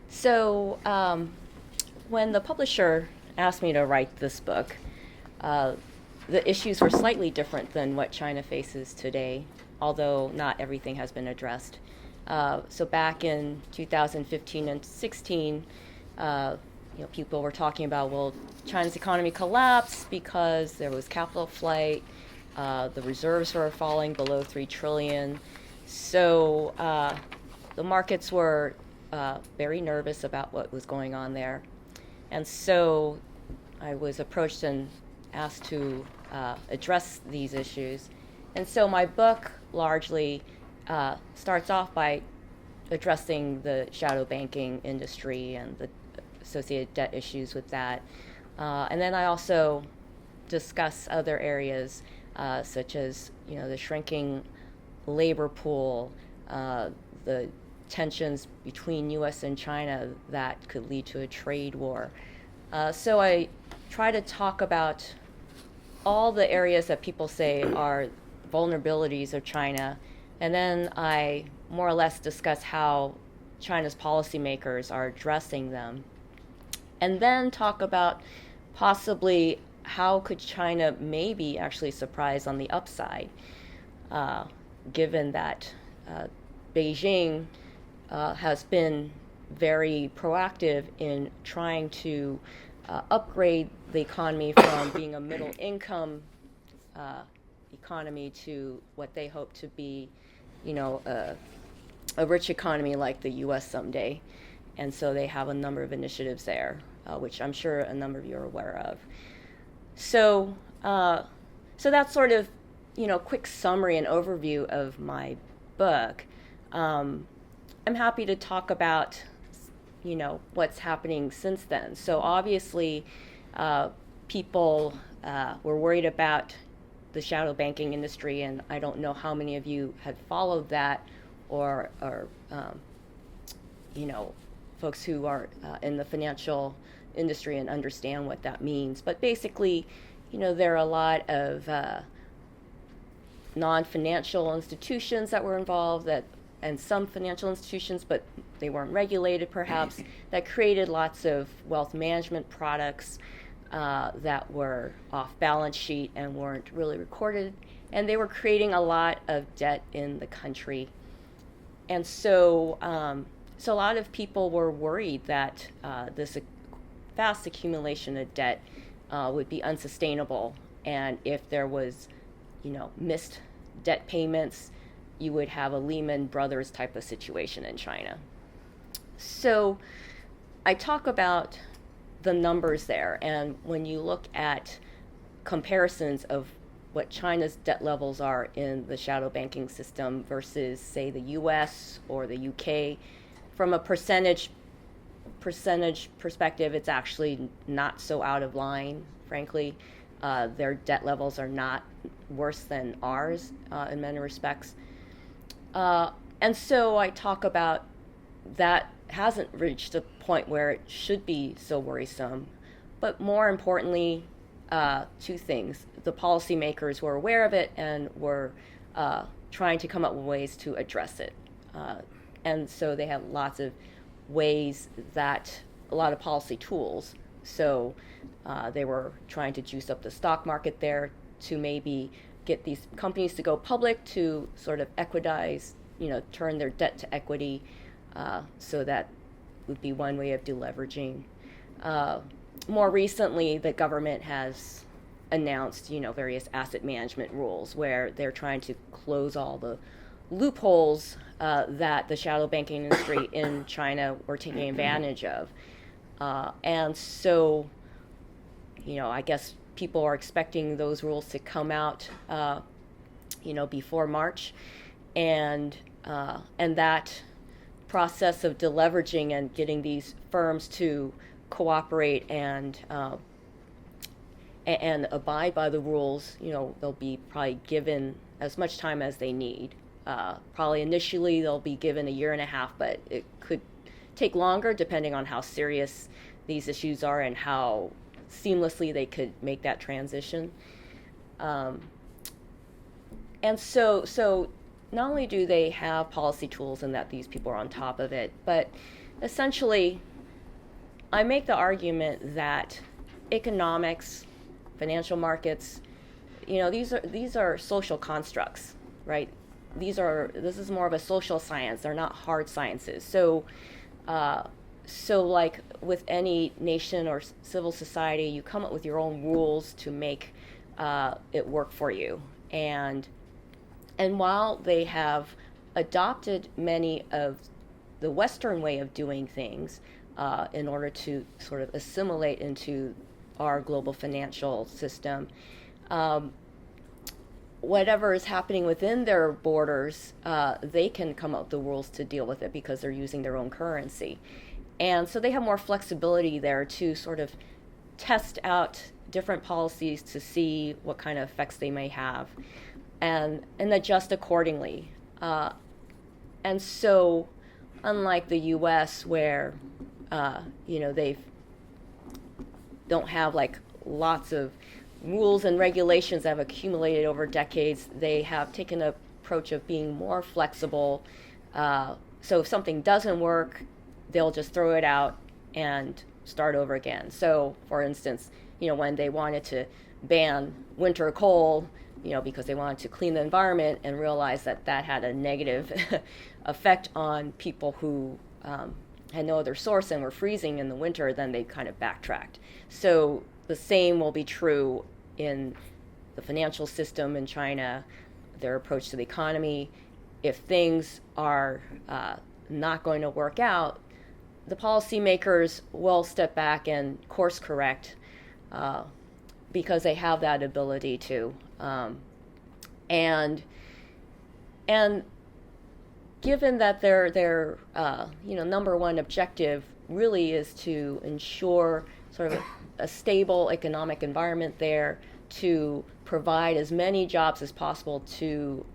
So, when the publisher asked me to write this book, uh, the issues were slightly different than what China faces today, although not everything has been addressed. So back in 2015 and 16, people were talking about, well, China's economy collapsed because there was capital flight, the reserves were falling below 3 trillion. So the markets were very nervous about what was going on there. And so I was approached and asked to address these issues. And so my book largely starts off by addressing the shadow banking industry and the associated debt issues with that. And then I also discuss other areas such as the shrinking labor pool, the tensions between U.S. and China that could lead to a trade war. So I try to talk about all the areas that people say are vulnerabilities of China, and then I more or less discuss how China's policymakers are addressing them, and then talk about possibly how could China maybe actually surprise on the upside, given that Beijing has been very proactive in trying to upgrade the economy from being a middle income economy to what they hope to be, a rich economy like the U.S. someday. And so they have a number of initiatives there, which I'm sure a number of you are aware of. So, so that's sort of, quick summary and overview of my book. I'm happy to talk about, what's happening since then. So obviously, people were worried about the shadow banking industry, and I don't know how many of you had followed that, or folks who are in the financial industry and understand what that means. But basically, there are a lot of non-financial institutions that were involved, and some financial institutions, but they weren't regulated perhaps, that created lots of wealth management products that were off balance sheet and weren't really recorded, and they were creating a lot of debt in the country. And so a lot of people were worried that this fast accumulation of debt would be unsustainable, and if there was missed debt payments, you would have a Lehman Brothers type of situation in China. So I talk about the numbers there, and when you look at comparisons of what China's debt levels are in the shadow banking system versus, say, the US or the UK, from a percentage perspective, it's actually not so out of line, frankly. Their debt levels are not worse than ours in many respects. And so I talk about that hasn't reached a point where it should be so worrisome. But more importantly, two things. The policymakers were aware of it and were trying to come up with ways to address it. And so they have lots of ways a lot of policy tools. So they were trying to juice up the stock market there to maybe get these companies to go public to sort of equidize, turn their debt to equity. So that would be one way of deleveraging. More recently, the government has announced, various asset management rules where they're trying to close all the loopholes that the shadow banking industry in China were taking advantage of. And so, I guess people are expecting those rules to come out, before March, and that process of deleveraging and getting these firms to cooperate and abide by the rules, they'll be probably given as much time as they need. Probably initially they'll be given a year and a half, but it could take longer depending on how serious these issues are and how seamlessly they could make that transition. And so not only do they have policy tools and that these people are on top of it, but essentially, I make the argument that economics, financial markets, these are social constructs, right? This is more of a social science. They're not hard sciences. So like with any nation or civil society, you come up with your own rules to make it work for you. And while they have adopted many of the Western way of doing things in order to sort of assimilate into our global financial system, whatever is happening within their borders, they can come up with the rules to deal with it because they're using their own currency. And so they have more flexibility there to sort of test out different policies to see what kind of effects they may have and adjust accordingly. And so, unlike the U.S., where they don't have like lots of rules and regulations that have accumulated over decades, they have taken an approach of being more flexible. So if something doesn't work, they'll just throw it out and start over again. So, for instance, when they wanted to ban winter coal, because they wanted to clean the environment and realized that that had a negative effect on people who had no other source and were freezing in the winter, then they kind of backtracked. So the same will be true in the financial system in China, their approach to the economy. If things are not going to work out, the policymakers will step back and course correct because they have that ability to. And given that their number one objective really is to ensure sort of a stable economic environment there, to provide as many jobs as possible to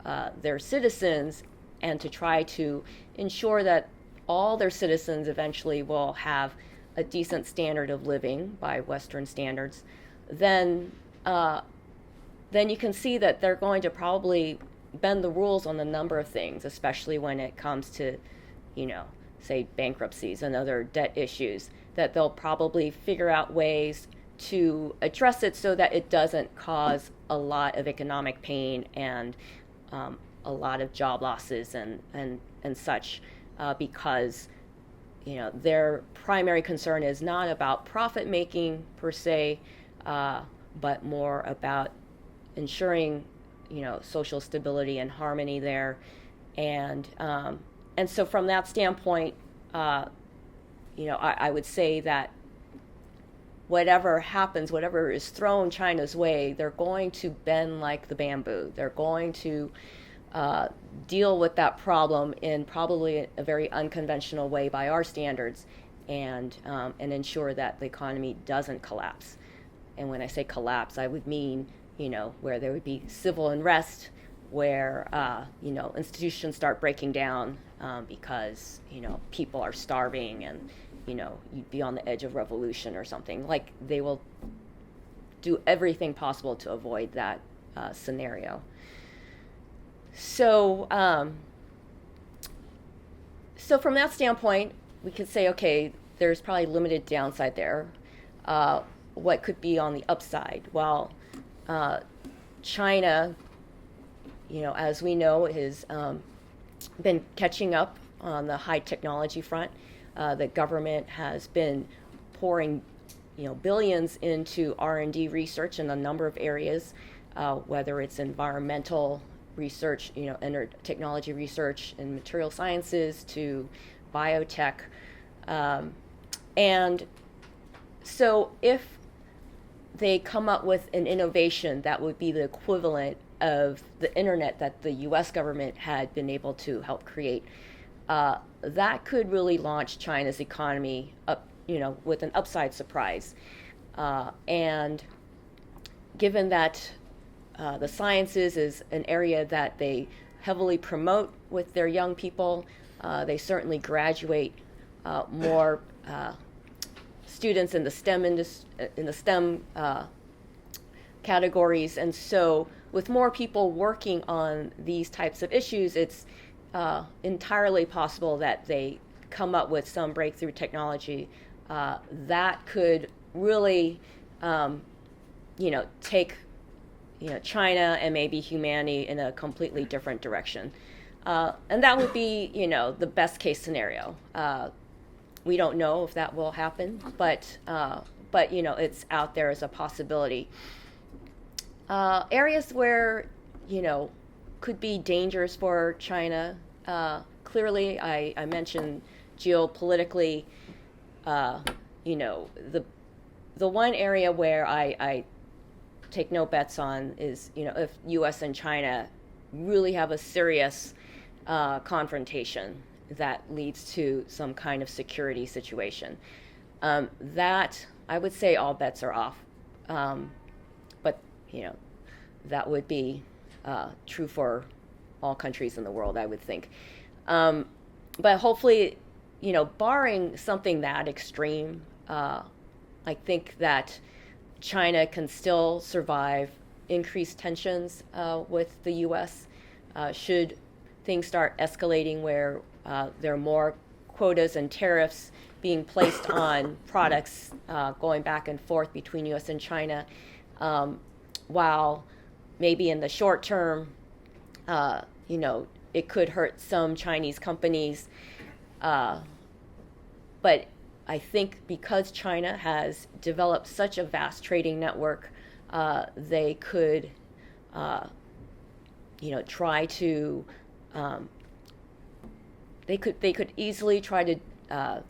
their citizens, and to try to ensure that all their citizens eventually will have a decent standard of living by Western standards, then you can see that they're going to probably bend the rules on a number of things, especially when it comes to, say bankruptcies and other debt issues, that they'll probably figure out ways to address it so that it doesn't cause a lot of economic pain and a lot of job losses and such. Because their primary concern is not about profit making per se, but more about ensuring social stability and harmony there, and so from that standpoint, I would say that whatever happens, whatever is thrown China's way, they're going to bend like the bamboo. They're going to deal with that problem in probably a very unconventional way by our standards, and ensure that the economy doesn't collapse. And when I say collapse, I would mean, where there would be civil unrest, where, institutions start breaking down because, people are starving and, you'd be on the edge of revolution or something. Like, they will do everything possible to avoid that scenario. So from that standpoint, we could say, okay, there's probably limited downside there. What could be on the upside? Well, China, as we know, has been catching up on the high technology front. The government has been pouring, billions into R&D research in a number of areas, whether it's environmental research, technology research in material sciences to biotech. And so if they come up with an innovation that would be the equivalent of the internet that the US government had been able to help create, that could really launch China's economy up, with an upside surprise. And given that the sciences is an area that they heavily promote with their young people, they certainly graduate more students in the STEM categories, and so with more people working on these types of issues, it's entirely possible that they come up with some breakthrough technology that could really, take, China and maybe humanity in a completely different direction. And that would be, the best case scenario. We don't know if that will happen, but it's out there as a possibility. Areas where, could be dangers for China. Clearly, I mentioned geopolitically, the one area where I take no bets on is, if U.S. and China really have a serious confrontation that leads to some kind of security situation. That, I would say all bets are off. But, that would be true for all countries in the world, I would think. But hopefully, barring something that extreme, I think that China can still survive increased tensions with the U.S. Should things start escalating where there are more quotas and tariffs being placed on products going back and forth between U.S. and China, while maybe in the short term, it could hurt some Chinese companies. But I think because China has developed such a vast trading network, they could, try to, they could easily try to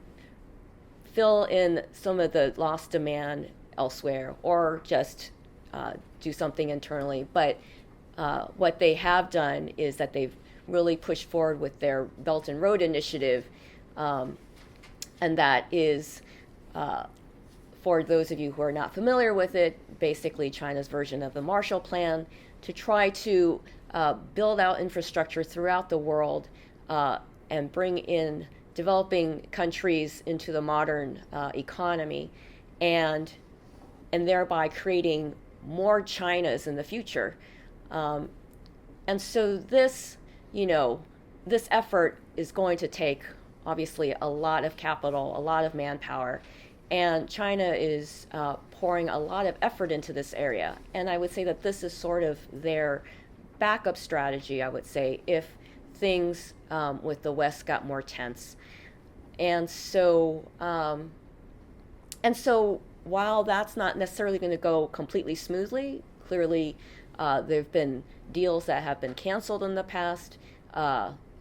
fill in some of the lost demand elsewhere, or just do something internally. But what they have done is that they've really pushed forward with their Belt and Road Initiative, and that is, for those of you who are not familiar with it, basically China's version of the Marshall Plan, to try to build out infrastructure throughout the world and bring in developing countries into the modern economy, and thereby creating more Chinas in the future. And so this, this effort is going to take, obviously, a lot of capital, a lot of manpower, and China is pouring a lot of effort into this area. And I would say that this is sort of their backup strategy, I would say, if things with the West got more tense. And so while that's not necessarily going to go completely smoothly, clearly there have been deals that have been canceled in the past,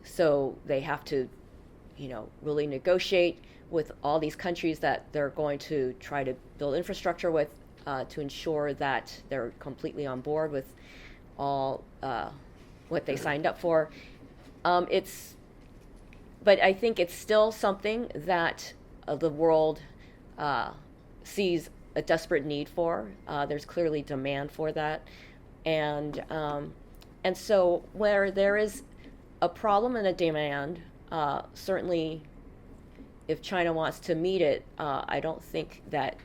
so they have to, really negotiate with all these countries that they're going to try to build infrastructure with, to ensure that they're completely on board with all what they signed up for. But I think it's still something that the world sees a desperate need for. There's clearly demand for that, and so where there is a problem and a demand, certainly, if China wants to meet it, I don't think that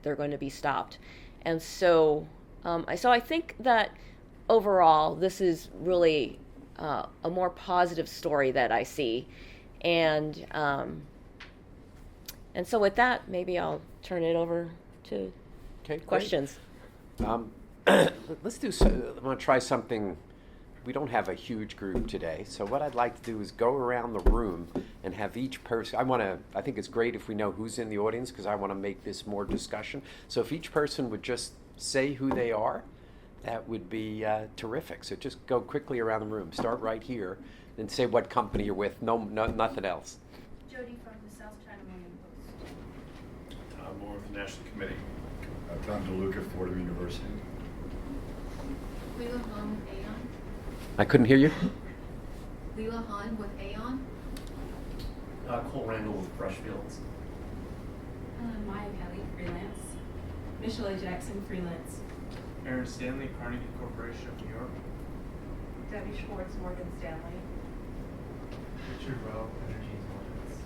they're going to be stopped. And so I think that overall, this is really a more positive story that I see, and so with that, maybe I'll turn it over to questions. Let's do. I'm going to try something. We don't have a huge group today, so what I'd like to do is go around the room and have each person. I think it's great if we know who's in the audience, because I want to make this more discussion. So if each person would just say who they are, that would be terrific. So just go quickly around the room. Start right here, and say what company you're with. No, nothing else. Jody from the South China Morning Post. Tom Moore with the National Committee. Tom DeLuca, Fordham University. Leela Han with Aon. I couldn't hear you. Leela Han with Aon. Cole Randall with Brushfields. Maya Kelly, freelance. Michelle A. Jackson, freelance. Aaron Stanley, Carnegie Corporation of New York. Debbie Schwartz, Morgan Stanley. Richard Rowe, Energy Intelligence.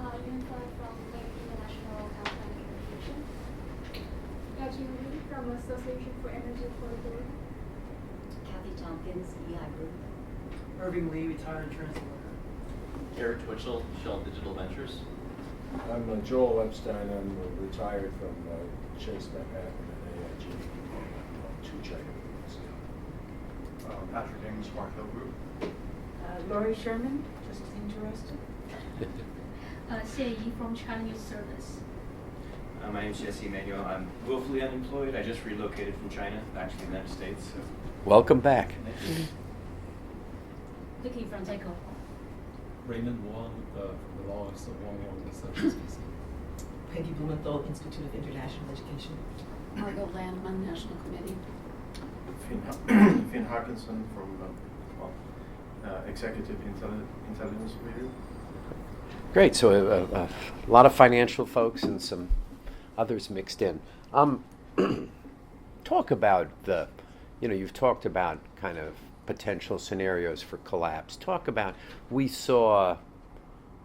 Yunfa from the International Alpine Communication. Yajin Lee from Association for Energy Affordability. Kathy Tompkins, EI Group. Irving Lee, retired insurance lawyer. Eric Twitchell, Shell Digital Ventures. I'm Joel Epstein. I'm retired from Chase Manhattan and AIG, 2 China units. Patrick Ing, Smart Hill Group. Laurie Sherman, just interested. Xie Yi from Chinese Service. My name is Jesse Emanuel. I'm willfully unemployed. I just relocated from China back to the United States. So. Welcome back. Vicky from Takeoff. Raymond Wong from the Law of Wong Research. Peggy Blumenthal, Institute of International Education. Margot Landman, National Committee. Finn Hawkinson from Executive Intelligence Review. Great. So a lot of financial folks and some others mixed in. Talk about you've talked about kind of potential scenarios for collapse. Talk about, we saw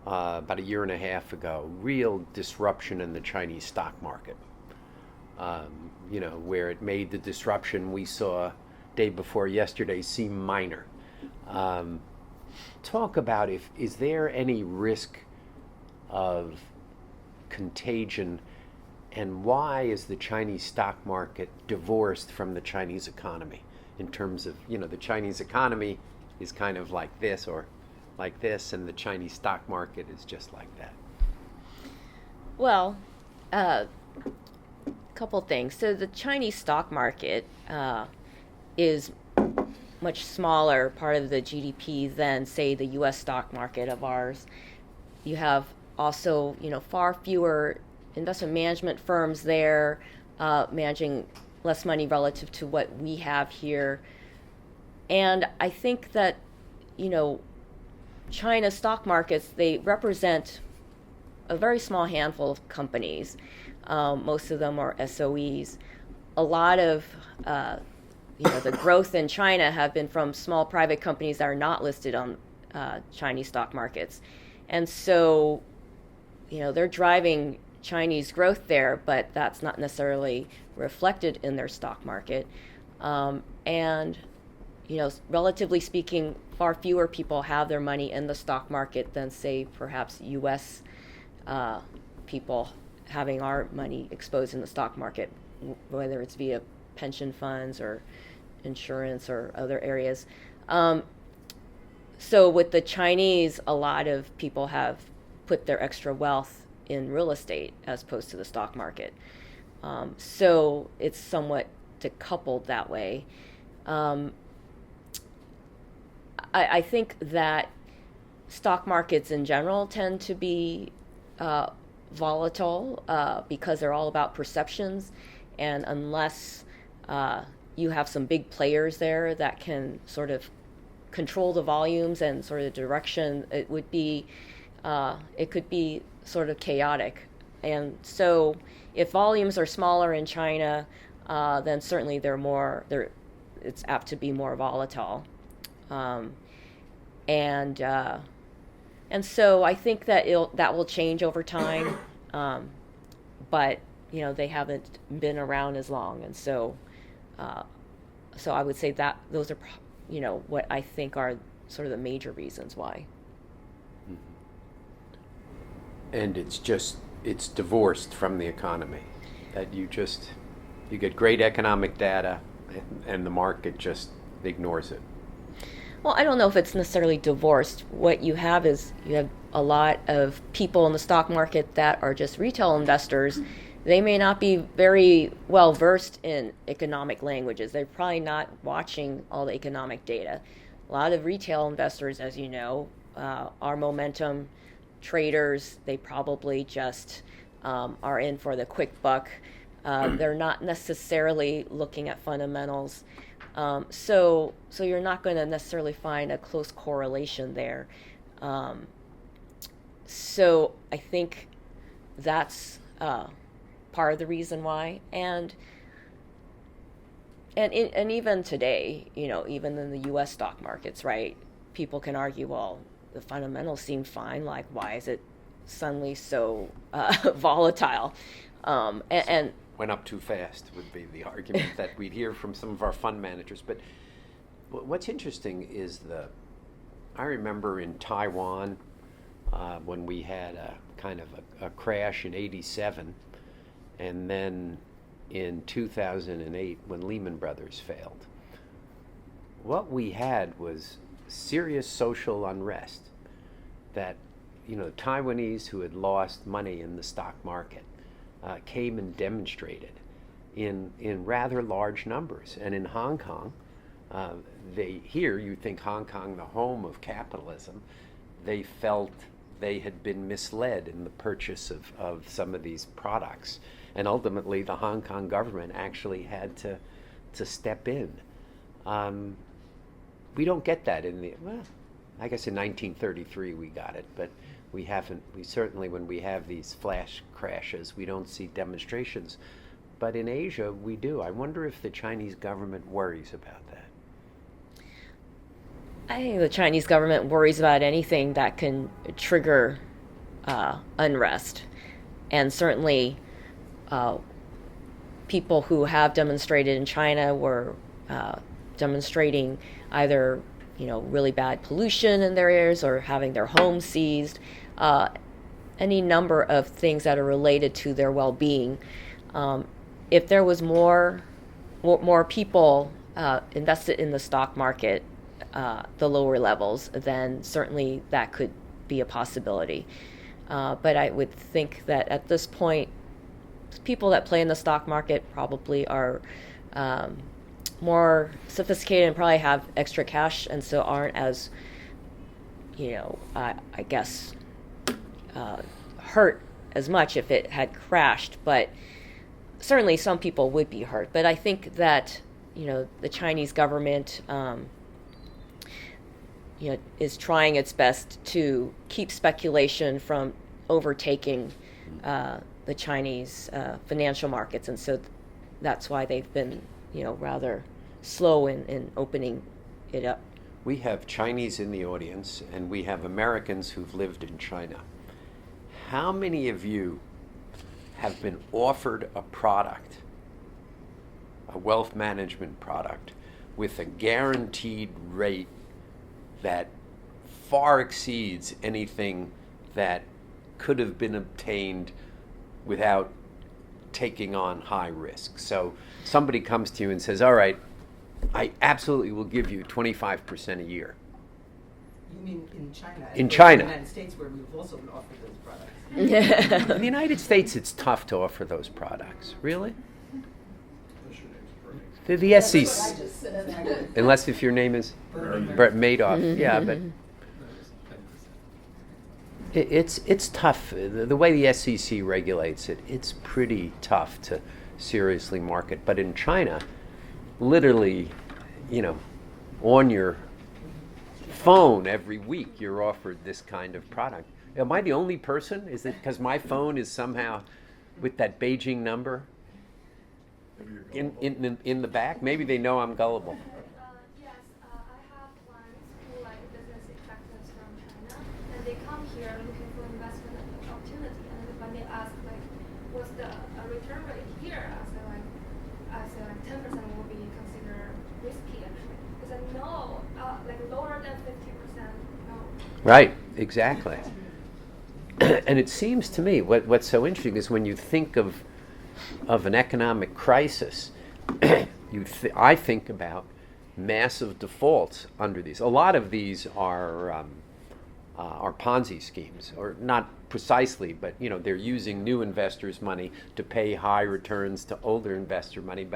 about a year and a half ago, real disruption in the Chinese stock market. Where it made the disruption we saw day before yesterday seem minor. Talk about is there any risk of contagion, and why is the Chinese stock market divorced from the Chinese economy in terms of, the Chinese economy is kind of like this or like this, and the Chinese stock market is just like that? Well, couple things. So the Chinese stock market is much smaller part of the GDP than, say, the U.S. stock market of ours. You have also, far fewer investment management firms there, managing less money relative to what we have here. And I think that, China's stock markets, they represent a very small handful of companies. Most of them are SOEs. A lot of the growth in China have been from small private companies that are not listed on Chinese stock markets. And so, they're driving Chinese growth there, but that's not necessarily reflected in their stock market. And, relatively speaking, far fewer people have their money in the stock market than, say, perhaps U.S. People having our money exposed in the stock market, whether it's via pension funds or insurance or other areas. So with the Chinese, a lot of people have put their extra wealth in real estate as opposed to the stock market. So it's somewhat decoupled that way. I think that stock markets in general tend to be volatile because they're all about perceptions, and unless you have some big players there that can sort of control the volumes and sort of the direction, it could be sort of chaotic. And so if volumes are smaller in China, then certainly it's apt to be more volatile. And so I think that that will change over time, but they haven't been around as long, and so I would say that those are what I think are sort of the major reasons why. And it's divorced from the economy, that you get great economic data and the market just ignores it. Well, I don't know if it's necessarily divorced. What you have is you have a lot of people in the stock market that are just retail investors. They may not be very well versed in economic languages. They're probably not watching all the economic data. A lot of retail investors, as you know, are momentum traders. They probably just are in for the quick buck. They're not necessarily looking at fundamentals. So you're not going to necessarily find a close correlation there. So I think that's part of the reason why. And even today, even in the U.S. stock markets, right? People can argue, well, the fundamentals seem fine. Like, why is it suddenly so volatile? And went up too fast would be the argument that we'd hear from some of our fund managers. But what's interesting is I remember in Taiwan when we had a kind of a crash in '87, and then in 2008 when Lehman Brothers failed. What we had was serious social unrest that, Taiwanese who had lost money in the stock market came and demonstrated in rather large numbers. And in Hong Kong, you think Hong Kong, the home of capitalism, they felt they had been misled in the purchase of some of these products. And ultimately, the Hong Kong government actually had to step in. We don't get that I guess in 1933 we got it, but we certainly, when we have these flash crashes, we don't see demonstrations. But in Asia, we do. I wonder if the Chinese government worries about that. I think the Chinese government worries about anything that can trigger unrest. And certainly people who have demonstrated in China were demonstrating either really bad pollution in their areas or having their homes seized, any number of things that are related to their well-being. If there was more people invested in the stock market, the lower levels, then certainly that could be a possibility. But I would think that at this point, people that play in the stock market probably are more sophisticated and probably have extra cash, and so aren't as, I guess, hurt as much if it had crashed. But certainly some people would be hurt. But I think that, the Chinese government, is trying its best to keep speculation from overtaking the Chinese financial markets, and so that's why they've been, rather slow in opening it up. We have Chinese in the audience, and we have Americans who've lived in China. How many of you have been offered a product, a wealth management product, with a guaranteed rate that far exceeds anything that could have been obtained without taking on high risk? So somebody comes to you and says, all right, I absolutely will give you 25% a year. You mean in China? In China. In the United States, where we've also been offered those products. In the United States, it's tough to offer those products. Really? The SEC. Unless if your name is Madoff. Mm-hmm. Yeah, but it's tough. The way the SEC regulates it, it's pretty tough to seriously market. But in China, literally, on your phone every week, you're offered this kind of product. Am I the only person? Is it because my phone is somehow with that Beijing number in the back? Maybe they know I'm gullible. Yes, I have clients who business executives from China, and they come here looking for investment opportunity. And when they ask what's the return rate here, I say 10% will be considered risky. Actually, they said no, lower than 50%. No. Right. Exactly. And it seems to me what's so interesting is when you think of an economic crisis, I think about massive defaults under these. A lot of these are Ponzi schemes, or not precisely, but they're using new investors' money to pay high returns to older investor money.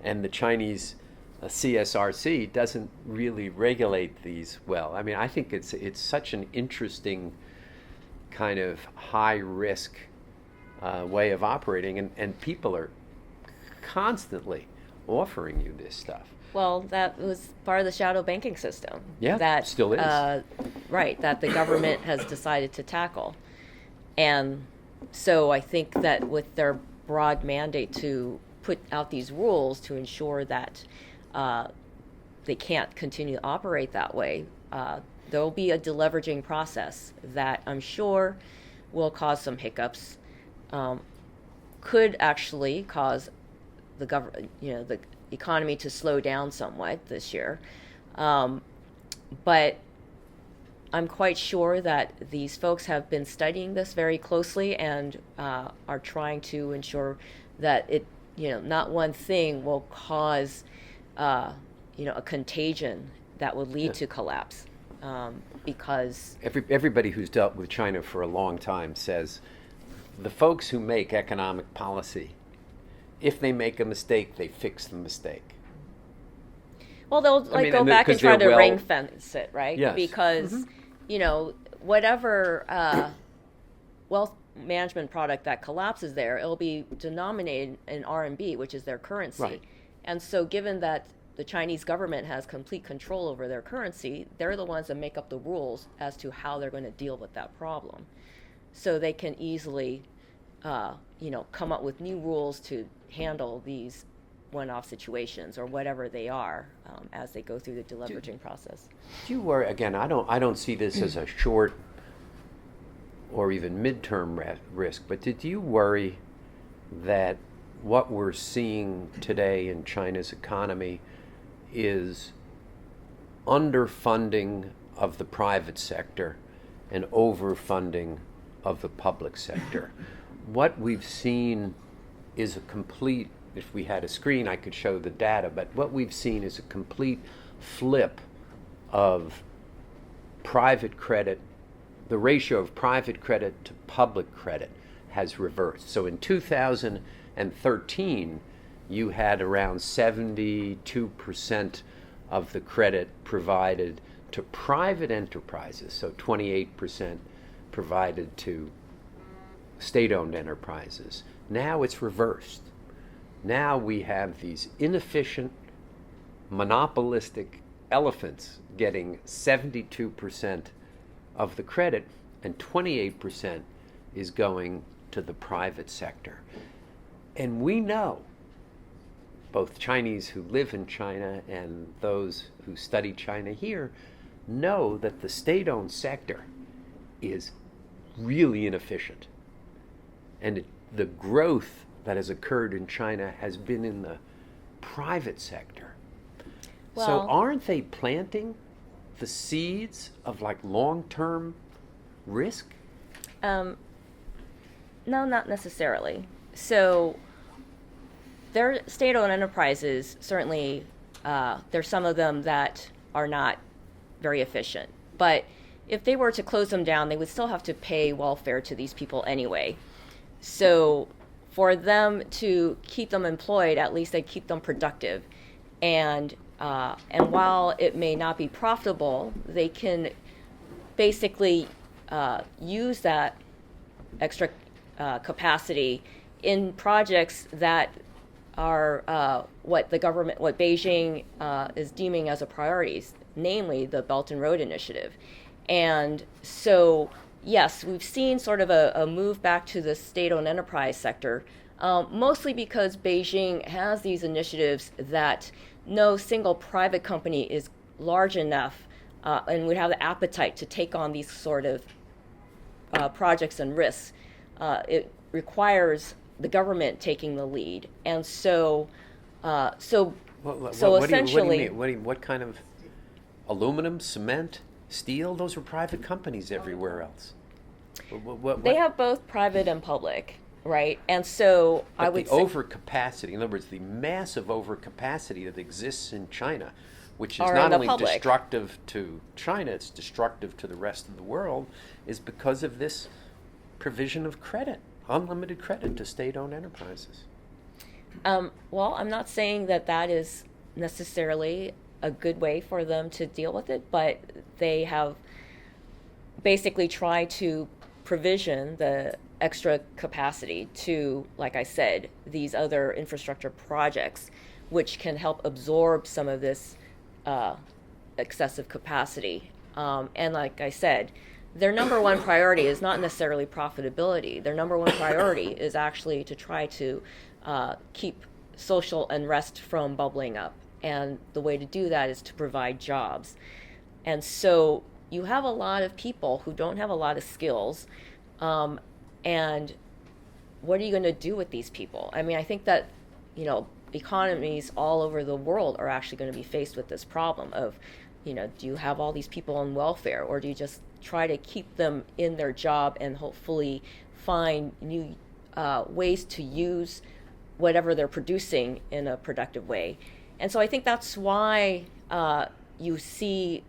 And the Chinese CSRC doesn't really regulate these well. I mean, I think it's such an interesting kind of high risk way of operating, and people are constantly offering you this stuff. Well, that was part of the shadow banking system. Yeah, that still is. Right, that the government has decided to tackle. And so I think that with their broad mandate to put out these rules to ensure that they can't continue to operate that way, there will be a deleveraging process that I'm sure will cause some hiccups, could actually cause the economy to slow down somewhat this year. But I'm quite sure that these folks have been studying this very closely and are trying to ensure that not one thing will cause, a contagion that would lead to collapse, because Everybody who's dealt with China for a long time says the folks who make economic policy, if they make a mistake, they fix the mistake. well, they'll go back and try to ring fence it, right? Yes. Because whatever wealth management product that collapses there, it'll be denominated in RMB, which is their currency. Right. And so given that the Chinese government has complete control over their currency, they're the ones that make up the rules as to how they're going to deal with that problem. So they can easily, come up with new rules to handle these one-off situations or whatever they are as they go through the deleveraging process. Do you worry, again, I don't see this as a short or even midterm risk, but did you worry that what we're seeing today in China's economy is underfunding of the private sector and overfunding of the public sector? What we've seen is a complete, if we had a screen I could show the data, but what we've seen is a complete flip of private credit. The ratio of private credit to public credit has reversed. So in 2013, you had around 72% of the credit provided to private enterprises, so 28% provided to state-owned enterprises. Now it's reversed. Now we have these inefficient, monopolistic elephants getting 72% of the credit, and 28% is going to the private sector. And we know, both Chinese who live in China and those who study China here, know that the state-owned sector is really inefficient. And the growth that has occurred in China has been in the private sector. So Well- aren't they planting the seeds of long-term risk? No, not necessarily. So they're state-owned enterprises. Certainly, there's some of them that are not very efficient. But if they were to close them down, they would still have to pay welfare to these people anyway. So for them to keep them employed, at least they keep them productive. And while it may not be profitable, they can basically use that extra capacity in projects that are what Beijing is deeming as a priority, namely the Belt and Road Initiative. And so, yes, we've seen sort of a move back to the state-owned enterprise sector, mostly because Beijing has these initiatives that no single private company is large enough and would have the appetite to take on these sort of projects and risks. It requires the government taking the lead, and so What essentially, do you mean? What kind of aluminum, cement, steel? Those are private companies everywhere else. they have both private and public, right? And so I would the say overcapacity, in other words, the massive overcapacity that exists in China, which is Are in not the only public. destructive to China, it's destructive to the rest of the world, is because of this provision of credit, unlimited credit to state-owned enterprises. Well, I'm not saying that is necessarily a good way for them to deal with it, but they have basically tried to provision the extra capacity to, like I said, these other infrastructure projects, which can help absorb some of this excessive capacity. And like I said, their number one priority is not necessarily profitability. Their number one priority is actually to try to keep social unrest from bubbling up. And the way to do that is to provide jobs. And so you have a lot of people who don't have a lot of skills. And what are you going to do with these people? I mean, I think that, economies all over the world are actually going to be faced with this problem of do you have all these people on welfare, or do you just try to keep them in their job and hopefully find new ways to use whatever they're producing in a productive way? And so I think that's why you see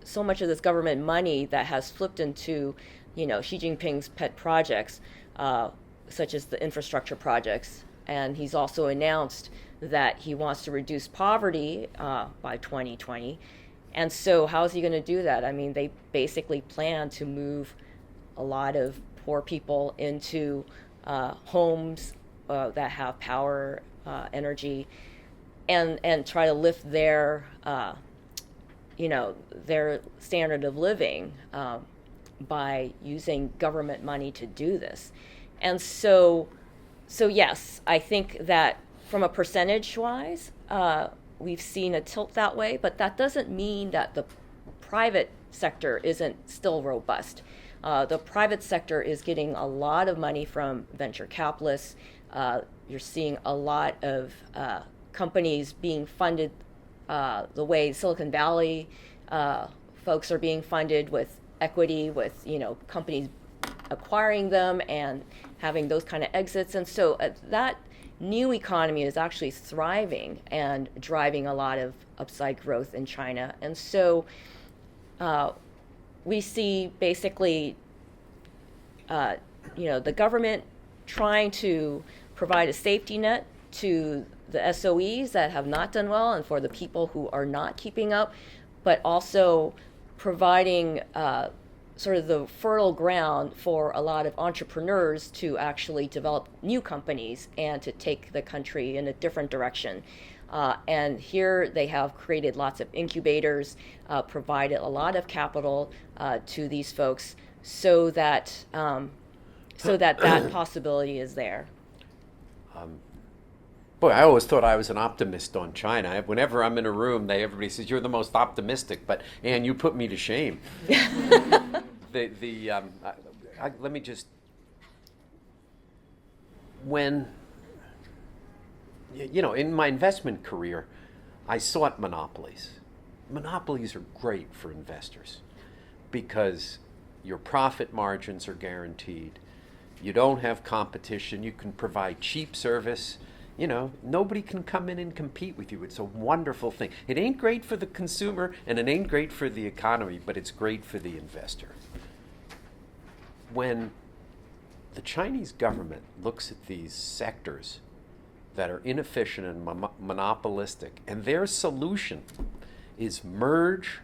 so much of this government money that has flipped into, Xi Jinping's pet projects, such as the infrastructure projects. And he's also announced that he wants to reduce poverty by 2020. And so how is he going to do that? I mean, they basically plan to move a lot of poor people into homes that have power, energy, and try to lift their their standard of living by using government money to do this. And so yes, I think that from a percentage-wise, we've seen a tilt that way, but that doesn't mean that the private sector isn't still robust. The private sector is getting a lot of money from venture capitalists. You're seeing a lot of companies being funded the way Silicon Valley folks are being funded, with equity, with companies acquiring them and having those kind of exits. And so that new economy is actually thriving and driving a lot of upside growth in China. And so we see basically the government trying to provide a safety net to the SOEs that have not done well and for the people who are not keeping up, but also providing sort of the fertile ground for a lot of entrepreneurs to actually develop new companies and to take the country in a different direction. And here they have created lots of incubators, provided a lot of capital to these folks so that that possibility is there. Boy, I always thought I was an optimist on China. Whenever I'm in a room, everybody says, "You're the most optimistic," but Anne, you put me to shame. Let me just, when, in my investment career, I sought monopolies. Monopolies are great for investors because your profit margins are guaranteed. You don't have competition. You can provide cheap service. Nobody can come in and compete with you. It's a wonderful thing. It ain't great for the consumer and it ain't great for the economy, but it's great for the investor. When the Chinese government looks at these sectors that are inefficient and monopolistic, and their solution is merge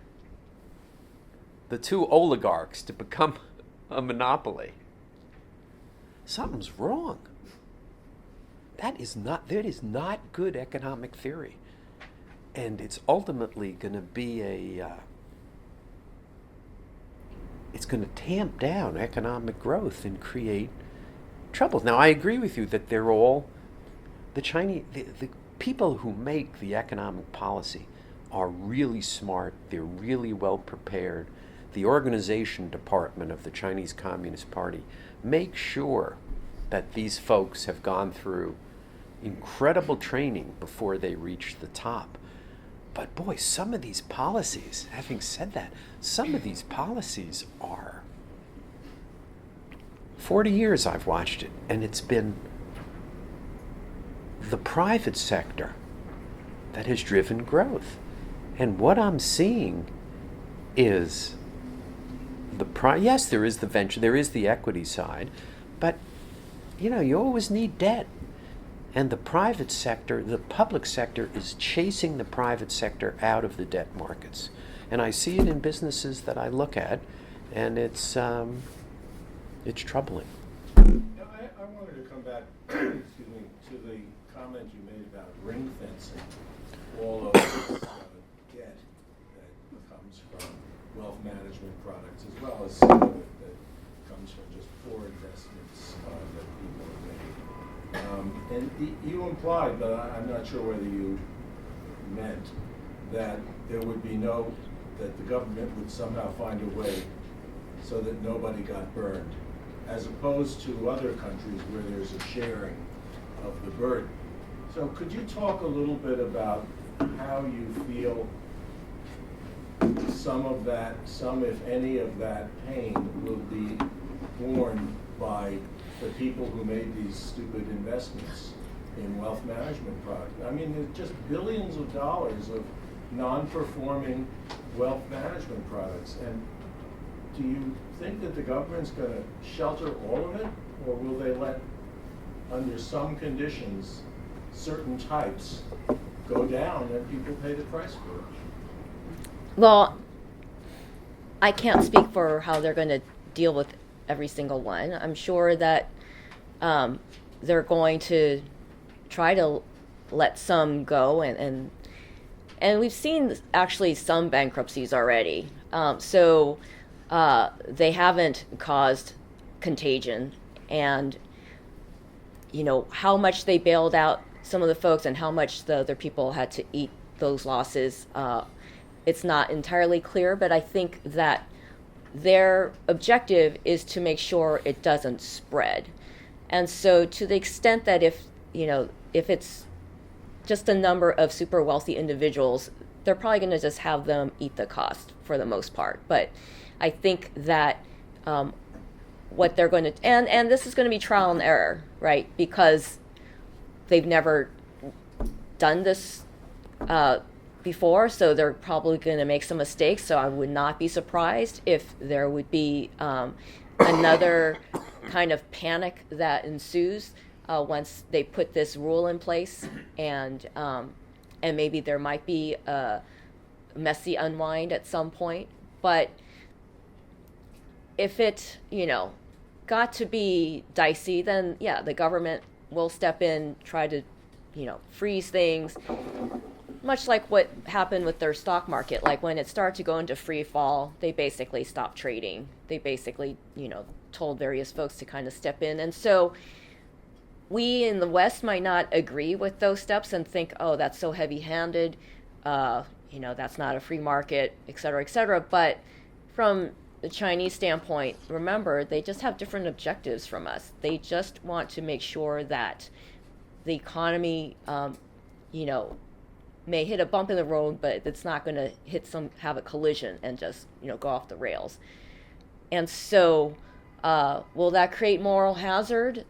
the two oligarchs to become a monopoly, something's wrong. That is not good economic theory. And it's ultimately going to be it's going to tamp down economic growth and create troubles. Now, I agree with you that they're all, the people who make the economic policy are really smart. They're really well prepared. The organization department of the Chinese Communist Party makes sure that these folks have gone through incredible training before they reach the top. But boy, some of these policies, having said that, some of these policies are 40 years I've watched it, and it's been the private sector that has driven growth. And what I'm seeing is yes, there is the venture, there is the equity side, but you always need debt. And the private sector, the public sector is chasing the private sector out of the debt markets. And I see it in businesses that I look at, and it's troubling. Now, I wanted to come back excuse me, to the comment you made about ring fencing all of this debt that comes from wealth management products, as well as some of it that comes from just poor investments that people have made. And you implied, but I'm not sure whether you meant, that there would be that the government would somehow find a way so that nobody got burned, as opposed to other countries where there's a sharing of the burden. So could you talk a little bit about how you feel some if any of that pain will be borne by the people who made these stupid investments in wealth management products. I mean, there's just billions of dollars of non-performing wealth management products. And do you think that the government's going to shelter all of it, or will they let, under some conditions, certain types go down and people pay the price for it? Well, I can't speak for how they're going to deal with every single one. I'm sure that they're going to try to let some go, and we've seen actually some bankruptcies already. So they haven't caused contagion, and how much they bailed out some of the folks and how much the other people had to eat those losses, it's not entirely clear, but I think that their objective is to make sure it doesn't spread. And so to the extent that if it's just a number of super wealthy individuals, they're probably going to just have them eat the cost for the most part. But I think that what they're going to, and this is going to be trial and error, right? Because they've never done this before, so they're probably going to make some mistakes. So I would not be surprised if there would be another kind of panic that ensues once they put this rule in place, and maybe there might be a messy unwind at some point. But if it got to be dicey, then yeah, the government will step in, try to freeze things, much like what happened with their stock market. Like when it started to go into free fall, they basically stopped trading. They basically told various folks to kind of step in. And so we in the West might not agree with those steps and think, oh, that's so heavy-handed, that's not a free market, et cetera, et cetera. But from the Chinese standpoint, remember, they just have different objectives from us. They just want to make sure that the economy, may hit a bump in the road, but it's not going to have a collision and just, go off the rails. And so, will that create moral hazard?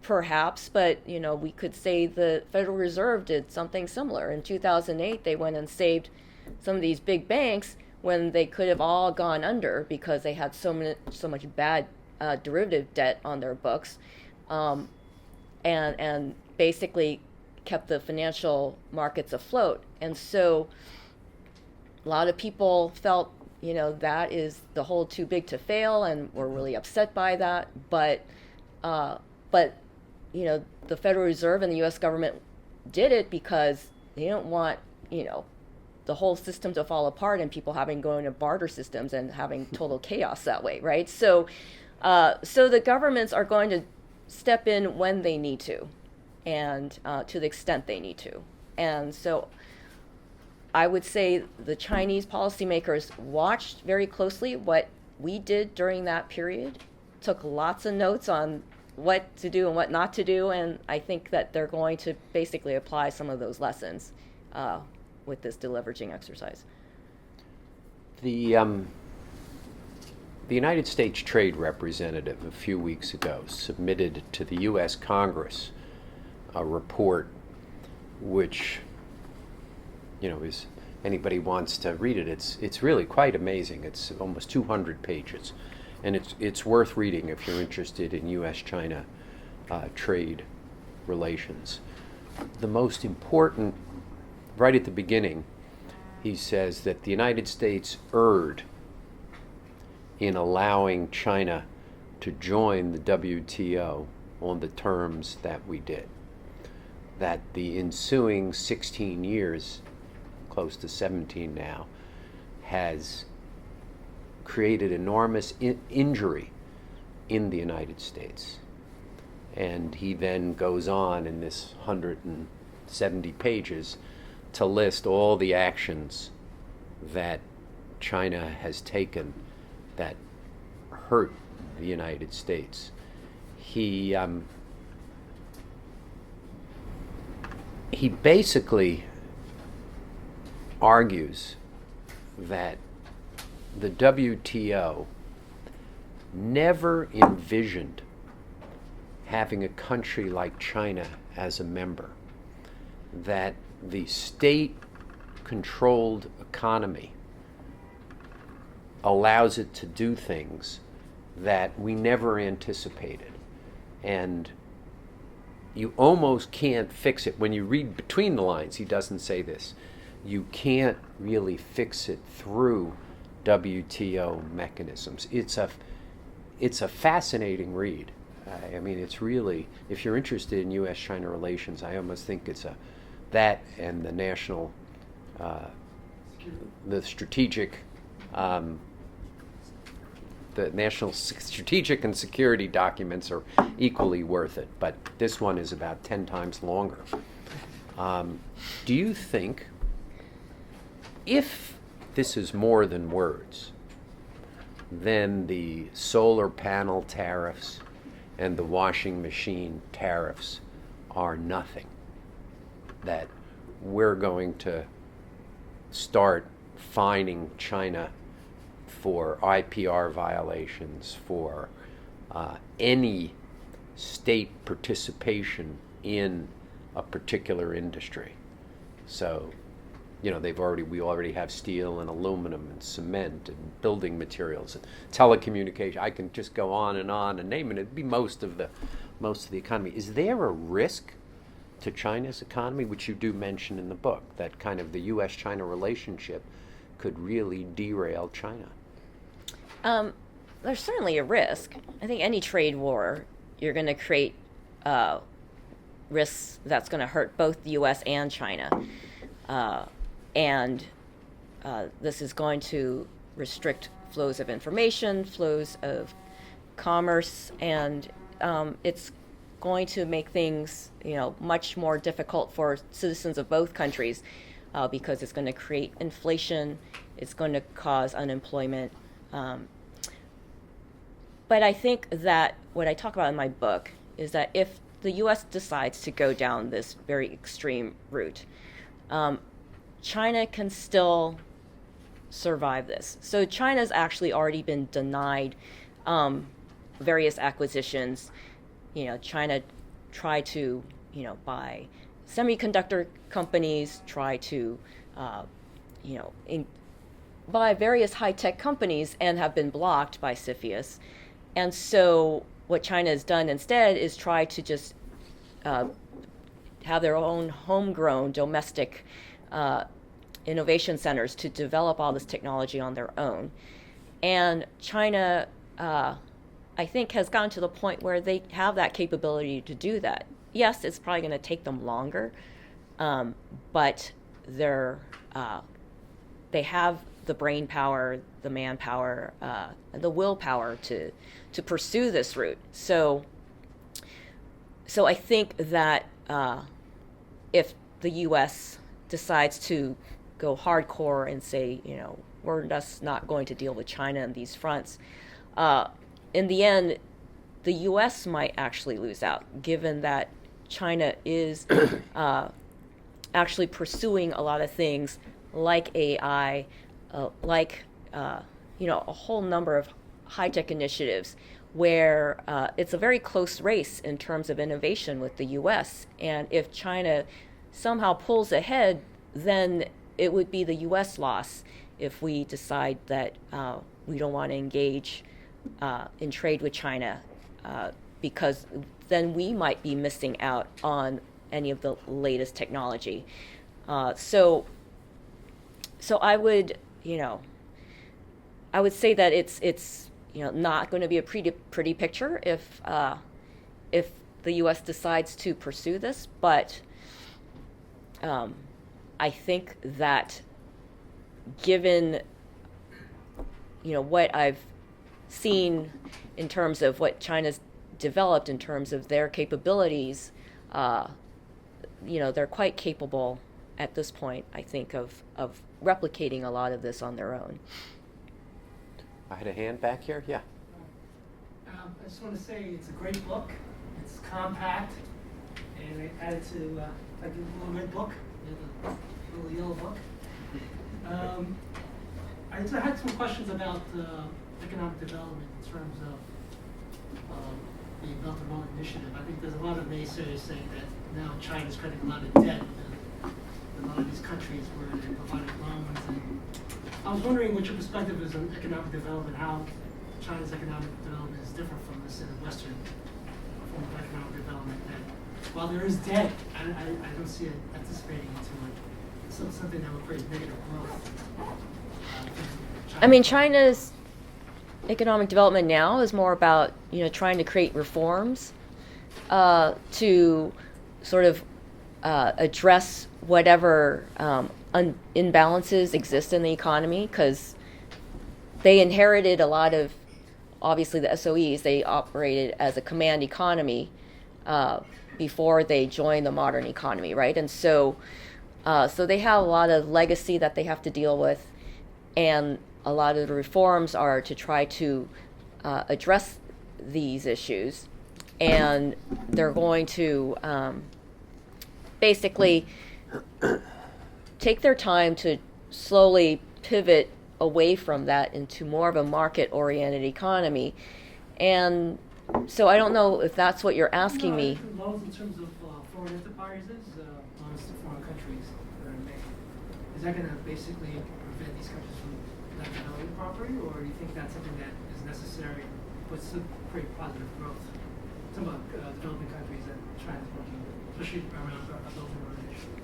Perhaps, but we could say the Federal Reserve did something similar. In 2008, they went and saved some of these big banks when they could have all gone under because they had so much bad derivative debt on their books, and basically kept the financial markets afloat. And so a lot of people felt that is the whole too big to fail, and were really upset by that. But the Federal Reserve and the U.S. government did it because they don't want the whole system to fall apart and people having going to barter systems and having total chaos that way, right? So the governments are going to step in when they need to, and to the extent they need to. And so I would say the Chinese policymakers watched very closely what we did during that period, took lots of notes on what to do and what not to do, and I think that they're going to basically apply some of those lessons with this deleveraging exercise. The United States Trade Representative a few weeks ago submitted to the U.S. Congress a report which, is, anybody wants to read it, it's really quite amazing. It's almost 200 pages, and it's worth reading if you're interested in U.S.-China trade relations. The most important, right at the beginning, he says that the United States erred in allowing China to join the WTO on the terms that we did. That the ensuing 16 years, close to 17 now, has created enormous injury in the United States. And he then goes on in this 170 pages to list all the actions that China has taken that hurt the United States. He basically argues that the WTO never envisioned having a country like China as a member, that the state-controlled economy allows it to do things that we never anticipated. And you almost can't fix it. When you read between the lines, he doesn't say this. You can't really fix it through WTO mechanisms. It's a fascinating read. I mean, it's really, if you're interested in U.S.-China relations, I almost think it's that and the national, the strategic, the national strategic and security documents are equally worth it, but this one is about 10 times longer. Do you think, if this is more than words, then the solar panel tariffs and the washing machine tariffs are nothing, that we're going to start fining China for IPR violations, for any state participation in a particular industry? So, you know, we already have steel and aluminum and cement and building materials and telecommunication. I can just go on and name it. It'd be most of the economy. Is there a risk to China's economy, which you do mention in the book, that kind of the U.S.-China relationship could really derail China? There's certainly a risk. I think any trade war, you're going to create risks that's going to hurt both the U.S. and China. And this is going to restrict flows of information, flows of commerce, and it's going to make things, much more difficult for citizens of both countries because it's going to create inflation, it's going to cause unemployment. But I think that what I talk about in my book is that if the U.S. decides to go down this very extreme route, China can still survive this. So China's actually already been denied various acquisitions. China tried to, buy semiconductor companies, try to, buy various high-tech companies and have been blocked by CFIUS. And so what China has done instead is try to just have their own homegrown domestic innovation centers to develop all this technology on their own. And China, I think, has gotten to the point where they have that capability to do that. Yes, it's probably going to take them longer, but they have the brain power, the manpower, the willpower to pursue this route. So I think that if the U.S. decides to go hardcore and say, we're just not going to deal with China on these fronts, in the end, the U.S. might actually lose out, given that China is actually pursuing a lot of things like AI, like a whole number of high-tech initiatives where it's a very close race in terms of innovation with the U.S. And if China somehow pulls ahead, then it would be the U.S. loss if we decide that we don't want to engage in trade with China, because then we might be missing out on any of the latest technology. So I would, I would say that it's not going to be a pretty picture if the U.S. decides to pursue this, but I think that given what I've seen in terms of what China's developed in terms of their capabilities, they're quite capable at this point, I think, of replicating a lot of this on their own. I had a hand back here. Yeah. I just want to say it's a great book. It's compact, and I added to like a little red book, the little yellow book. I just had some questions about economic development in terms of the Belt and Road Initiative. I think there's a lot of naysayers saying that now China's creating a lot of debt in a lot of these countries where they're providing loans. And I was wondering what your perspective is on economic development, how China's economic development is different from this in Western form of economic development. That while there is debt, I don't see it anticipating into something that will create negative growth. I mean, China's economic development now is more about trying to create reforms to sort of address whatever imbalances exist in the economy, because they inherited a lot of, obviously, the SOEs. They operated as a command economy before they joined the modern economy, right? And so they have a lot of legacy that they have to deal with, and a lot of the reforms are to try to address these issues, and they're going to basically take their time to slowly pivot away from that into more of a market-oriented economy. And so I don't know if that's what you're asking me. Loans in terms of foreign enterprises, loans to foreign countries that are made. Is that going to basically prevent these countries from not developing properly, or do you think that's something that is necessary but still create positive growth? Talking about developing countries that China's working, especially around a Belt and Road Initiative.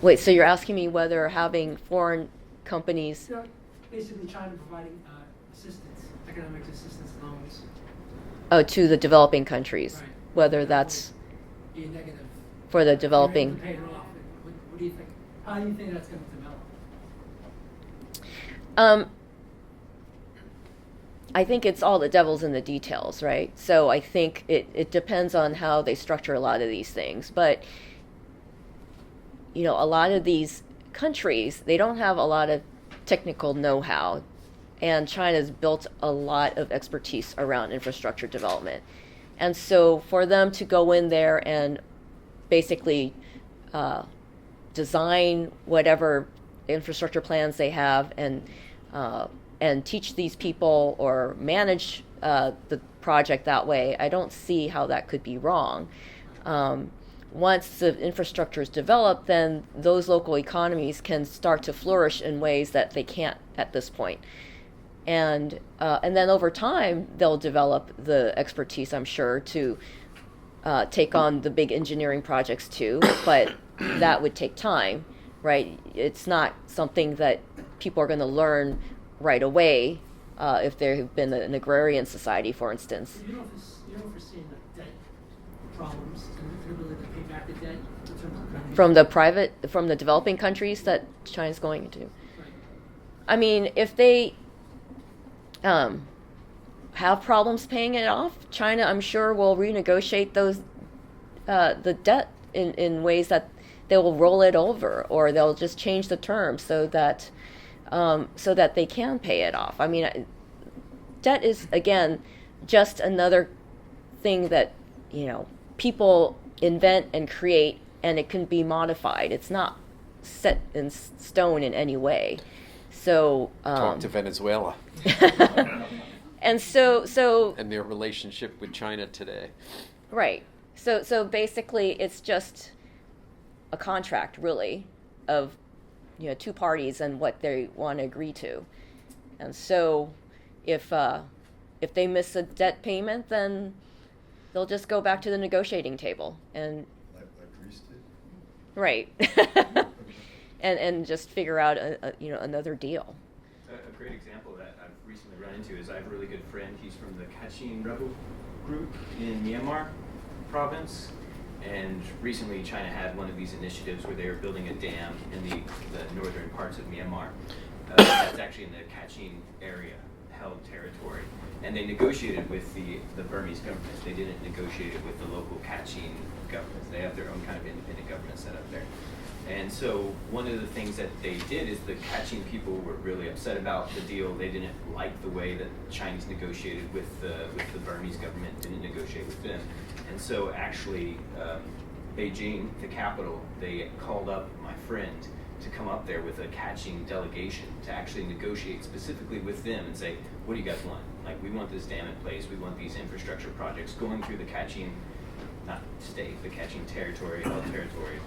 Wait, so you're asking me whether having foreign companies... So basically China providing assistance, economic assistance loans. Oh, to the developing countries, Right. whether that's Be a negative. for the developing... Pay it off. What do you think? How do you think that's going to develop? I think it's all the devil's in the details, right? So I think it depends on how they structure a lot of these things. But, a lot of these countries, they don't have a lot of technical know-how. And China's built a lot of expertise around infrastructure development. And so for them to go in there and basically design whatever infrastructure plans they have and teach these people or manage the project that way, I don't see how that could be wrong. Once the infrastructure is developed, then those local economies can start to flourish in ways that they can't at this point. And then over time, they'll develop the expertise, I'm sure, to take on the big engineering projects too, but that would take time, right? It's not something that people are going to learn right away if they've been an agrarian society, for instance. You don't foresee the debt problems and the ability to pay back the debt in terms of From the developing countries that China's going into. Right. I mean, if they have problems paying it off, China, I'm sure, will renegotiate the debt in ways that they will roll it over, or they'll just change the terms so that they can pay it off. I mean, debt is, again, just another thing that people invent and create, and it can be modified. It's not set in stone in any way. So talk to Venezuela. And so and their relationship with China today. Right. So basically, it's just a contract, really, of two parties and what they want to agree to. And so, if they miss a debt payment, then they'll just go back to the negotiating table and. Like Greece did? Right. and just figure out another deal. A great example that I've recently run into is I have a really good friend. He's from the Kachin rebel group in Myanmar province, and recently China had one of these initiatives where they were building a dam in the northern parts of Myanmar. That's actually in the Kachin area, held territory, and they negotiated with the Burmese government. They didn't negotiate it with the local Kachin governments. They have their own kind of independent government set up there. And so one of the things that they did is the Kachin people were really upset about the deal. They didn't like the way that the Chinese negotiated with the Burmese government, didn't negotiate with them. And so actually Beijing, the capital, they called up my friend to come up there with a catching delegation to actually negotiate specifically with them and say, what do you guys want? Like, we want this dam in place, we want these infrastructure projects going through the catching, not state, the catching territory, held territory.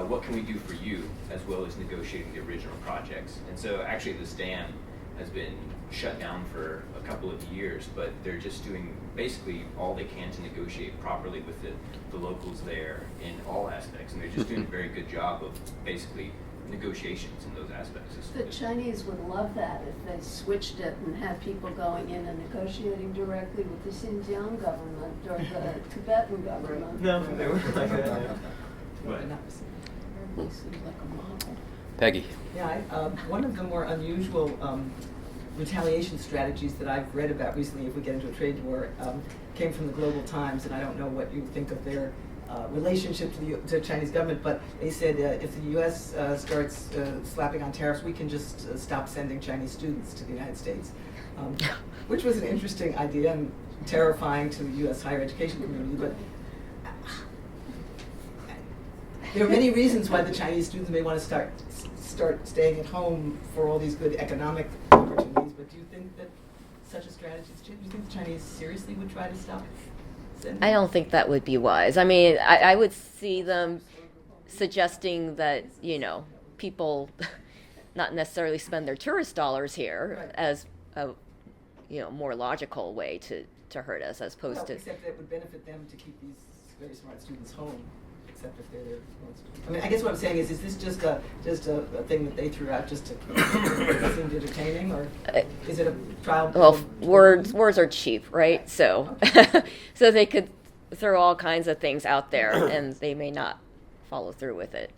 What can we do for you, as well as negotiating the original projects? And so actually this dam has been shut down for a couple of years, but they're just doing basically all they can to negotiate properly with the locals there in all aspects, and they're just doing a very good job of basically negotiations in those aspects. The Chinese would love that if they switched it and had people going in and negotiating directly with the Xinjiang government or the Tibetan government. No, they weren't like that. But It seems like a model. Peggy. Yeah, one of the more unusual retaliation strategies that I've read about recently, if we get into a trade war, came from the Global Times, and I don't know what you think of their relationship to the Chinese government, but they said if the U.S. Starts slapping on tariffs, we can just stop sending Chinese students to the United States, which was an interesting idea and terrifying to the U.S. higher education community. But there are many reasons why the Chinese students may want to start staying at home for all these good economic opportunities. But do you think that such a strategy is? Do you think the Chinese seriously would try to stop sending? I don't think that would be wise. I mean, I would see them suggesting that, people not necessarily spend their tourist dollars here, right, as a more logical way to hurt us, as opposed to. Except that it would benefit them to keep these very smart students home. Except if they're there. I mean, I guess what I'm saying is this just a thing that they threw out just to seem entertaining, or is it a trial? Well, words are cheap, right? So, so they could throw all kinds of things out there, and they may not follow through with it.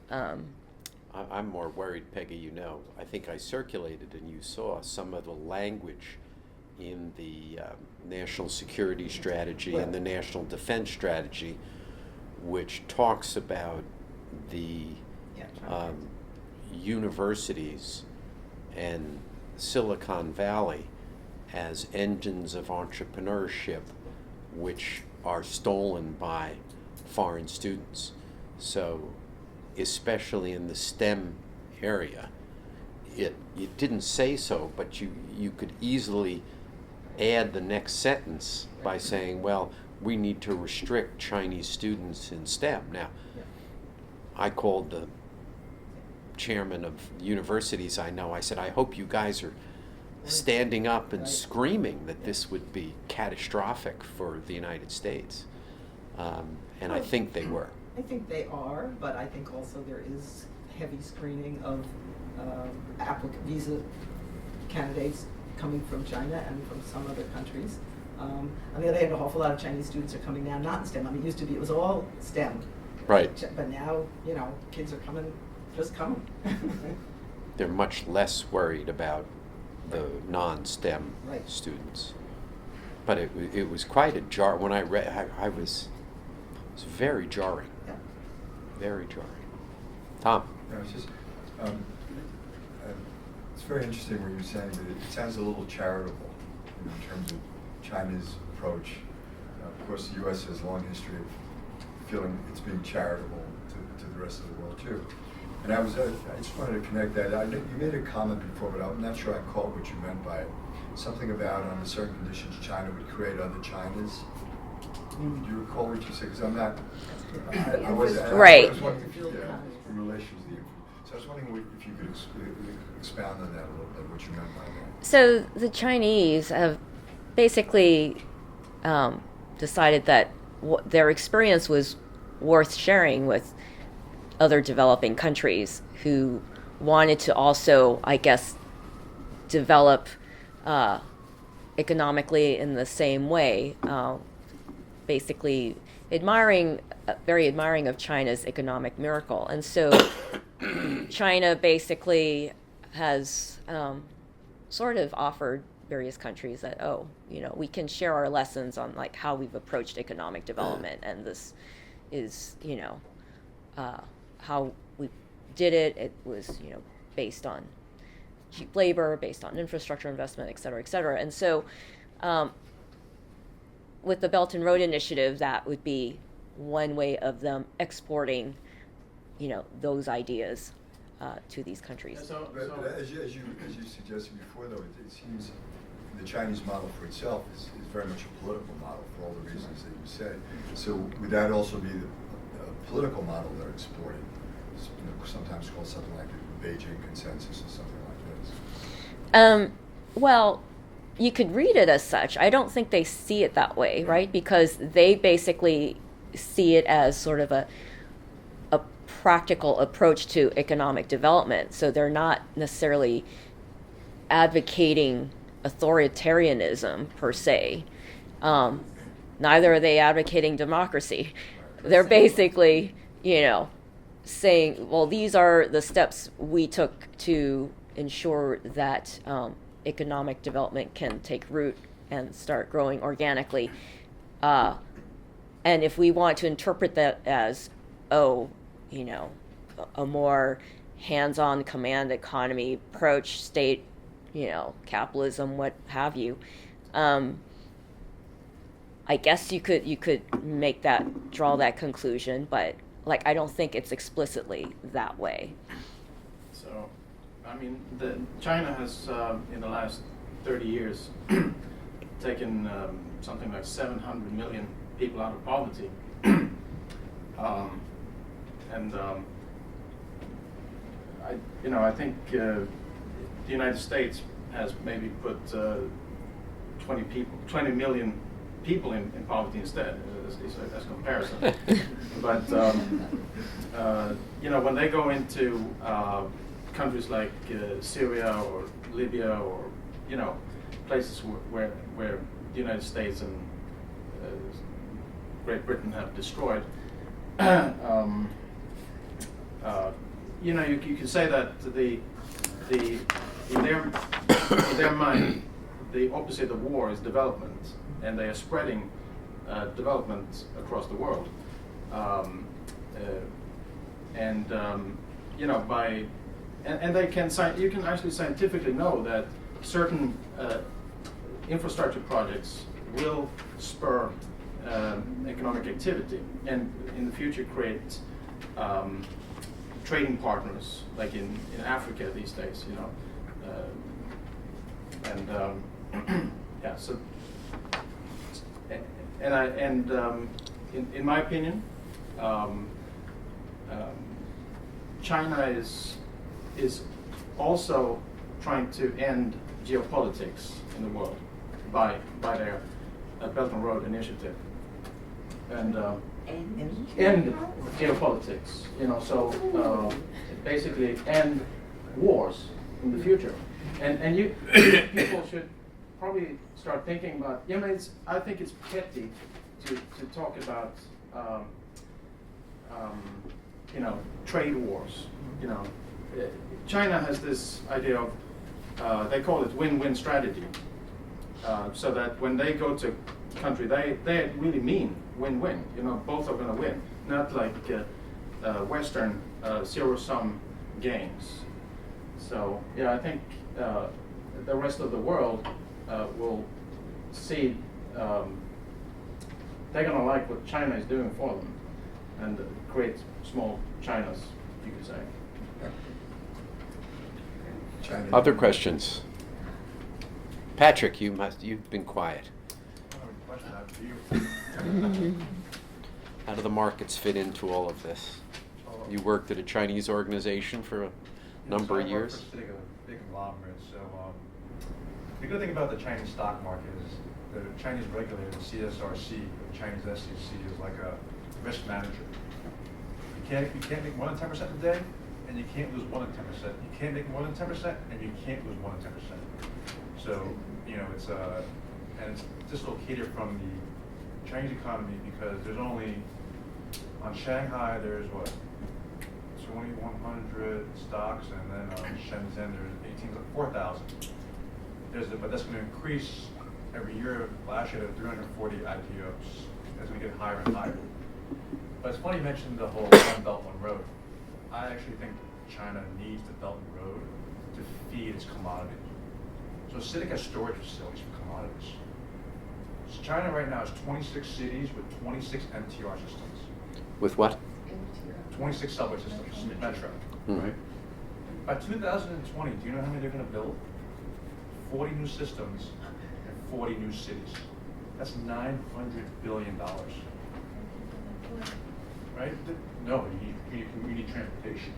I'm more worried, Peggy. I think I circulated, and you saw some of the language in the national security strategy and the national defense strategy, which talks about the universities and Silicon Valley as engines of entrepreneurship, which are stolen by foreign students. So, especially in the STEM area, it didn't say so, but you could easily add the next sentence by saying, well, we need to restrict Chinese students in STEM. Now, I called the chairman of universities I know. I said, I hope you guys are standing up and screaming that this would be catastrophic for the United States. And I think they were. I think they are, but I think also there is heavy screening of visa candidates coming from China and from some other countries. On the other hand, an awful lot of Chinese students are coming now not in STEM. I mean, it used to be, it was all STEM. Right. But now, kids are just coming. They're much less worried about the non-STEM students. But it was quite a jar. When I read, it was very jarring. Yeah. Very jarring. Tom? No, it's just, it's very interesting what you're saying, that it sounds a little charitable in terms of China's approach. Of course, the U.S. has a long history of feeling it's being charitable to the rest of the world too. And I just wanted to connect that. You made a comment before, but I'm not sure I caught what you meant by it. Something about under certain conditions, China would create other Chinas. Do you recall what you said? Because I'm not. I was wondering if, in relation to the. So I was wondering if you could expound on that a little bit, what you meant by that. So the Chinese have basically decided that their experience was worth sharing with other developing countries who wanted to also, I guess, develop economically in the same way, basically very admiring of China's economic miracle. And so China basically has sort of offered various countries that, we can share our lessons on like how we've approached economic development, and this is, how we did it. It was, based on cheap labor, based on infrastructure investment, et cetera, et cetera. And so with the Belt and Road Initiative, that would be one way of them exporting, those ideas to these countries. But as you suggested before, though, it seems the Chinese model for itself is very much a political model for all the reasons that you said. So would that also be the political model they're exporting? Sometimes called something like the Beijing consensus or something like this? Well, you could read it as such. I don't think they see it that way, right? Because they basically see it as sort of a practical approach to economic development. So they're not necessarily advocating authoritarianism per se. Neither are they advocating democracy. They're basically, saying, well, these are the steps we took to ensure that economic development can take root and start growing organically. And if we want to interpret that as, a more hands-on command economy approach, state, capitalism, what have you, I guess you could draw that conclusion, but I don't think it's explicitly that way. So, China has, in the last 30 years, taken something like 700 million people out of poverty. I think the United States has maybe put 20 million people in poverty instead, as comparison. But when they go into countries like Syria or Libya or places where the United States and Great Britain have destroyed, you can say that in their mind, the opposite of war is development, and they are spreading development across the world. They can you can actually scientifically know that certain infrastructure projects will spur economic activity, and in the future create trading partners, like in Africa these days, yeah. So, in my opinion, China is also trying to end geopolitics in the world by their Belt and Road Initiative, and end geopolitics. So basically end wars in the future, and you people should probably start thinking about. I think it's petty to talk about trade wars. China has this idea of they call it win-win strategy. So that when they go to country, they really mean win-win. Both are going to win, not like Western zero-sum games. So yeah, I think the rest of the world will see. They're going to like what China is doing for them, and create small Chinas, you could say. China. Other questions? Patrick, you've been quiet. How do the markets fit into all of this? You worked at a Chinese organization for a number of years. I work for a big conglomerate. So the good thing about the Chinese stock market is the Chinese regulator, the CSRC, the Chinese SEC, is like a risk manager. You can't make more than 10% a day, and you can't lose more than 10%. You can't make more than 10%, and you can't lose more than 10%. So it's dislocated from the Chinese economy because there's only, on Shanghai there's 2,100 stocks, and then on Shenzhen there's 4,000. But that's going to increase every year. Last year there were 340 IPOs. That's going to get higher and higher. But it's funny you mentioned the whole One Belt, One Road. I actually think China needs the Belt and Road to feed its commodities. So CITIC has storage facilities for commodities. So China right now has 26 cities with 26 MTR systems. With what? 26 subway systems, metro, Mm-hmm. right? By 2020, do you know how many they're going to build? 40 new systems and 40 new cities. That's $900 billion. Right? No, you need transportation.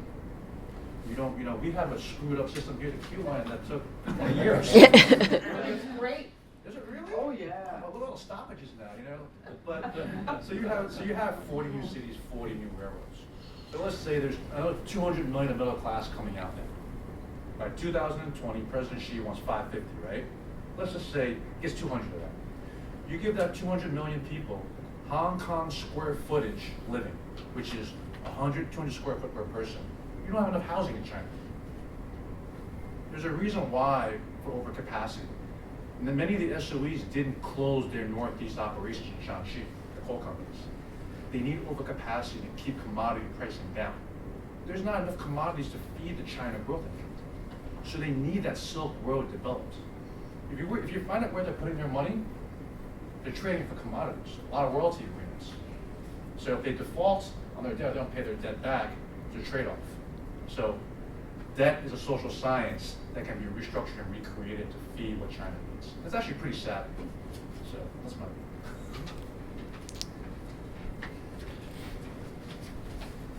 You don't, we have a screwed up system here, the Q line that took 20 years. It's great. Is it really? Oh, yeah. Well, look at all the stoppages now, But so you have 40 new cities, 40 new railroads. So let's say there's another 200 million of middle class coming out now. By 2020, President Xi wants 550, right? Let's just say gets 200 of that. You give that 200 million people Hong Kong square footage living, which is 100, 200 square foot per person. You don't have enough housing in China. There's a reason why for overcapacity. And then many of the SOEs didn't close their Northeast operations in Shaanxi, the coal companies. They need overcapacity to keep commodity pricing down. There's not enough commodities to feed the China growth engine. So they need that Silk Road developed. If you find out where they're putting their money, they're trading for commodities, a lot of royalty agreements. So if they default on their debt, they don't pay their debt back, it's a trade-off. So debt is a social science that can be restructured and recreated to feed what China needs. That's actually pretty savvy. So that's my view.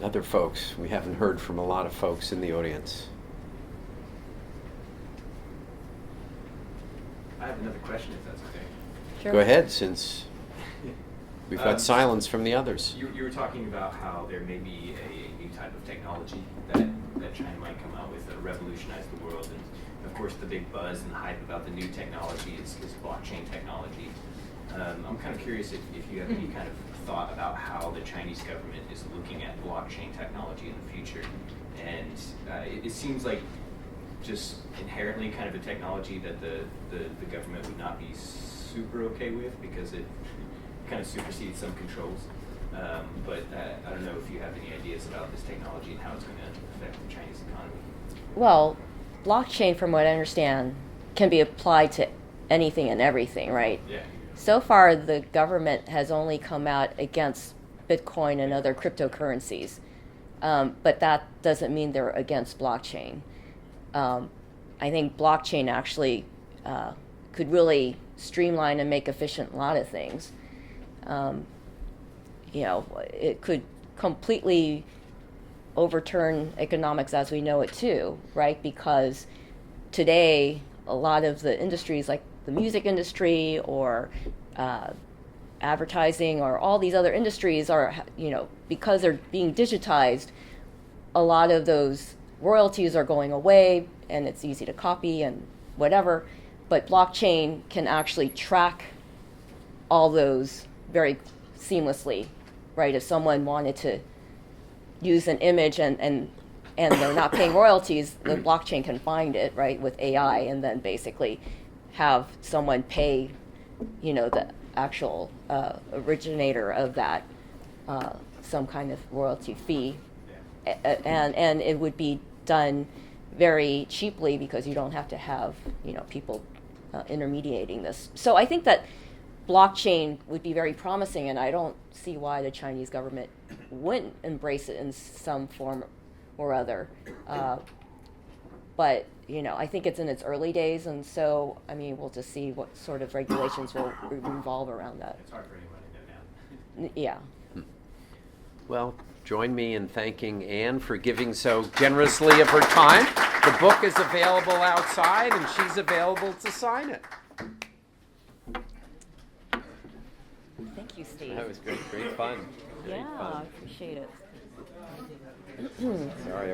Other folks, we haven't heard from a lot of folks in the audience. I have another question, if that's okay. Sure. Go ahead, since we've got silence from the others. You were talking about how there may be a new type of technology that China might come out with that revolutionize the world. And of course, the big buzz and hype about the new technology is blockchain technology. I'm kind of curious if you have any kind of thought about how the Chinese government is looking at blockchain technology in the future. And it seems like just inherently kind of a technology that the government would not be super okay with because it kind of supersedes some controls. But I don't know if you have any ideas about this technology and how it's going to affect the Chinese economy. Well, blockchain, from what I understand, can be applied to anything and everything, right? Yeah. So far, the government has only come out against Bitcoin and other cryptocurrencies, but that doesn't mean they're against blockchain. I think blockchain actually could really streamline and make efficient a lot of things. It could completely overturn economics as we know it too, right? Because today, a lot of the industries like the music industry or advertising or all these other industries are, because they're being digitized, a lot of those royalties are going away and it's easy to copy and whatever. But blockchain can actually track all those very seamlessly, right? If someone wanted to use an image and they're not paying royalties, the blockchain can find it, right, with AI, and then basically have someone pay, the actual originator of that some kind of royalty fee, and it would be done very cheaply because you don't have to have people intermediating this. So I think that blockchain would be very promising, and I don't see why the Chinese government wouldn't embrace it in some form or other. But I think it's in its early days, and so we'll just see what sort of regulations will revolve around that. It's hard for anyone to know now. Yeah. Well, join me in thanking Anne for giving so generously of her time. The book is available outside, and she's available to sign it. Thank you, Steve. That was great fun. Great Yeah, fun. I appreciate it. Sorry, I was